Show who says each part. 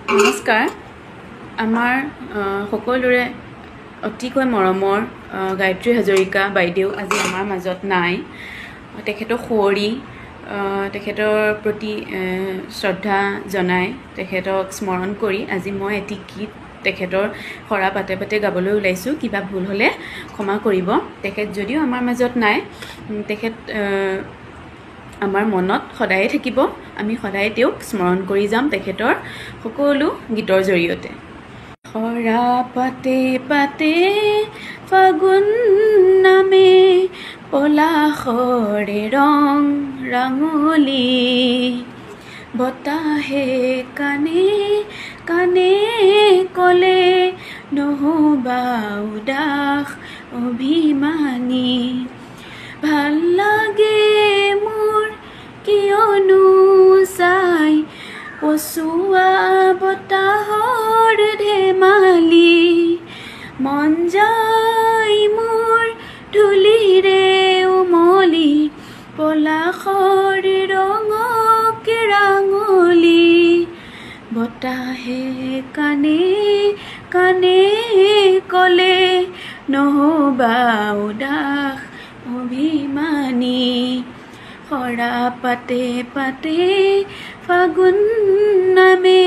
Speaker 1: নমস্কাৰ। আমাৰ সকলোৰে অতিকৈ মৰমৰ গায়ত্ৰী হাজৰিকা বাইদেউ আজি আমাৰ মাজত নাই। তেখেতৰ সুঁৱৰি তেখেতৰ প্ৰতি শ্ৰদ্ধা জনাই তেখেতক স্মৰণ কৰি আজি মই এটি গীত তেখেতৰ সৰা পাতে পাতে গাবলৈ ওলাইছোঁ। কিবা ভুল হ'লে ক্ষমা কৰিব। তেখেত যদিও আমাৰ মাজত নাই, তেখেত আমাৰ মনত সদায়ে থাকিব। আমি সদায় তেওঁক স্মৰণ কৰি যাম তেখেতৰ সকলো গীতৰ জৰিয়তে। সৰা পাতে পাতে ফাগুন নামে পলাশৰে ৰং ৰাঙলী, বতাহে কানে কানে কলে নহবা উদাস অভিমানী। ভাল লাগে মোৰ কিয়নো চাই পচুৱা বতাহৰ ধেমালি, মন যায় মোৰ ধূলিৰে উমলি পলাশৰ ৰঙকে ৰাঙলী। বতাহে কানে কানে কলে নহবা উদাস অভিমানী। সৰা পাতে পাতে ফাগুন নামে।